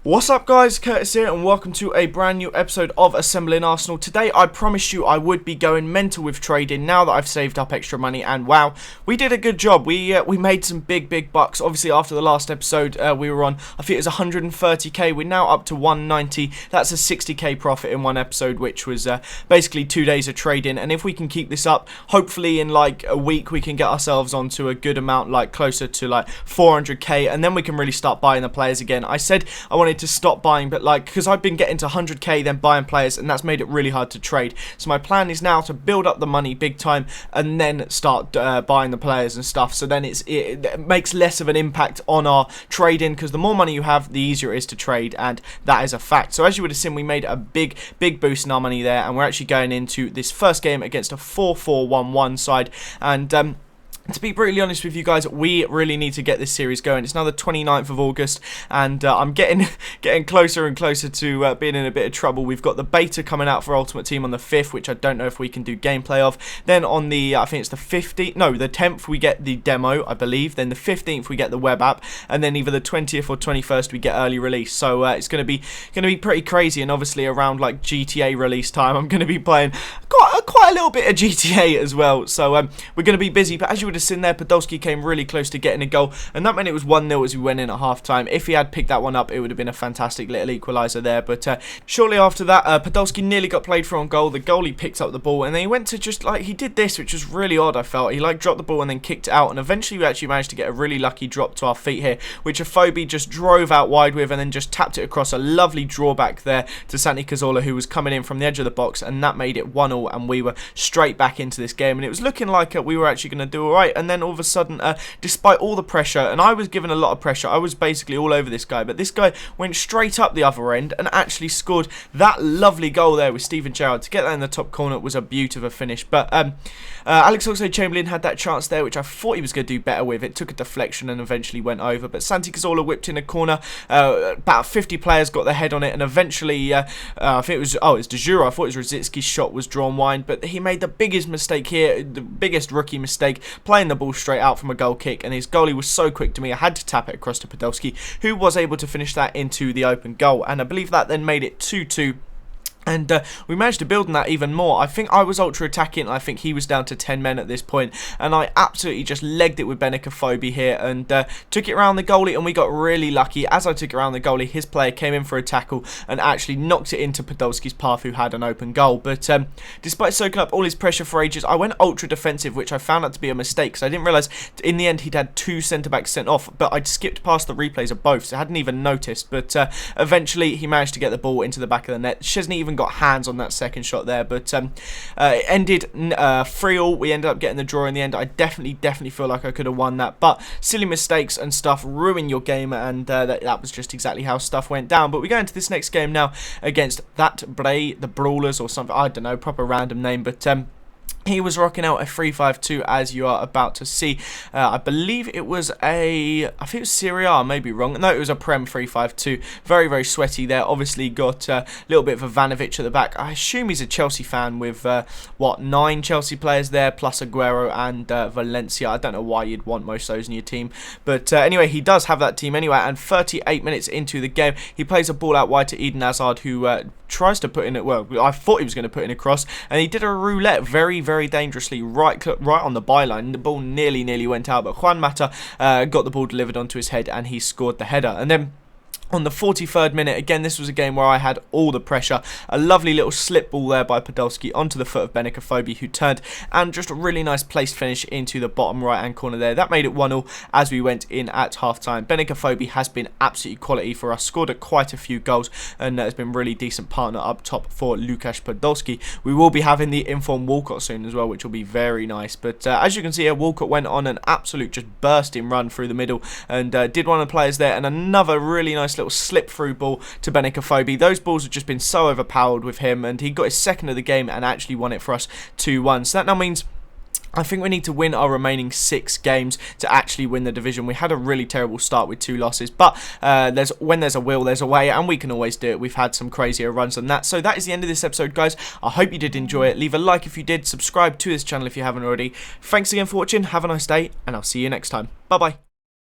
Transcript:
What's up guys, Curtis here and welcome to a brand new episode of Assembling Arsenal. Today I promised you I would be going mental with trading now that I've saved up extra money, and wow, we did a good job. We made some big bucks. Obviously after the last episode we were on, I think it was 130k, we're now up to 190. That's a 60k profit in one episode, which was basically 2 days of trading, and if we can keep this up, hopefully in like a week we can get ourselves onto a good amount, like closer to like 400k, and then we can really start buying the players again. I said I wanted to stop buying, but like, because I've been getting to 100k then buying players, and that's made it really hard to trade. So my plan is now to build up the money big time and then start buying the players and stuff, so then it makes less of an impact on our trading, because the more money you have the easier it is to trade, and that is a fact. So as you would have seen, we made a big boost in our money there, and we're actually going into this first game against a 4-4-1-1 side, and to be brutally honest with you guys, we really need to get this series going. It's now the 29th of August, and I'm getting closer and closer to being in a bit of trouble. We've got the beta coming out for Ultimate Team on the 5th, which I don't know if we can do gameplay of. Then on the, I think it's the 10th, we get the demo, I believe. Then the 15th, we get the web app, and then either the 20th or 21st, we get early release. So it's going to be pretty crazy, and obviously around like GTA release time, I'm going to be playing quite a little bit of GTA as well. So we're going to be busy, but as you would have seen there, Podolski came really close to getting a goal, and that meant it was 1-0 as we went in at half time. If he had picked that one up, it would have been a fantastic little equaliser there, but shortly after that, Podolski nearly got played for on goal. The goalie picked up the ball, and then he went to just like, he did this, which was really odd. I felt he like dropped the ball and then kicked it out, and eventually we actually managed to get a really lucky drop to our feet here, which Afobe just drove out wide with, and then just tapped it across. A lovely drawback there to Santi Cazorla, who was coming in from the edge of the box, and that made it 1-0, and we were straight back into this game, and it was looking like we were actually going to do alright. And then all of a sudden, despite all the pressure, and I was given a lot of pressure, I was basically all over this guy, but this guy went straight up the other end and actually scored that lovely goal there with Steven Gerrard. To get that in the top corner was a beauty of a finish, but Alex Oxlade-Chamberlain had that chance there, which I thought he was going to do better with. It took a deflection and eventually went over, but Santi Cazorla whipped in a corner. About 50 players got their head on it, and eventually, I think it was De Jure. I thought it was Rosicki's shot was drawn wide, but he made the biggest mistake here, the biggest rookie mistake, playing the ball straight out from a goal kick, and his goalie was so quick to me, I had to tap it across to Podolski, who was able to finish that into the open goal, and I believe that then made it 2-2. And we managed to build on that even more. I think I was ultra attacking, and I think he was down to 10 men at this point, and I absolutely just legged it with Afobe here, and took it around the goalie, and we got really lucky. As I took it around the goalie, his player came in for a tackle and actually knocked it into Podolski's path, who had an open goal. But despite soaking up all his pressure for ages, I went ultra defensive, which I found out to be a mistake, because I didn't realise in the end he'd had 2 centre-backs sent off, but I'd skipped past the replays of both, so I hadn't even noticed. But eventually he managed to get the ball into the back of the net. Szczesny even got hands on that second shot there, but it ended 3-3. We ended up getting the draw in the end. I definitely feel like I could have won that, but silly mistakes and stuff ruin your game, and that was just exactly how stuff went down. But we go into this next game now against the Brawlers or something, I don't know, proper random name, but he was rocking out a 3-5-2, as you are about to see. I believe it was I think it was Serie A, I may be wrong. No, it was a Prem 3-5-2. Very sweaty there. Obviously got a little bit of Ivanovic at the back. I assume he's a Chelsea fan with, 9 Chelsea players there, plus Aguero and Valencia. I don't know why you'd want most of those in your team. But anyway, he does have that team anyway, and 38 minutes into the game, he plays a ball out wide to Eden Hazard, who tries to put in it. Well, I thought he was going to put in a cross, and he did a roulette very dangerously right on the byline. The ball nearly went out, but Juan Mata got the ball delivered onto his head, and he scored the header. And then on the 43rd minute, again, this was a game where I had all the pressure. A lovely little slip ball there by Podolski onto the foot of Afobe, who turned, and just a really nice placed finish into the bottom right-hand corner there. That made it 1-0 as we went in at half-time. Afobe has been absolutely quality for us, scored quite a few goals, and has been really decent partner up top for Lukasz Podolski. We will be having the informed Walcott soon as well, which will be very nice. But as you can see here, Walcott went on an absolute just bursting run through the middle, and did one of the players there, and another really nice little slip through ball to Afobe. Those balls have just been so overpowered with him, and he got his second of the game and actually won it for us 2-1. So that now means I think we need to win our remaining 6 games to actually win the division. We had a really terrible start with 2 losses, but when there's a will, there's a way, and we can always do it. We've had some crazier runs than that. So that is the end of this episode, guys. I hope you did enjoy it. Leave a like if you did. Subscribe to this channel if you haven't already. Thanks again for watching. Have a nice day, and I'll see you next time. Bye-bye.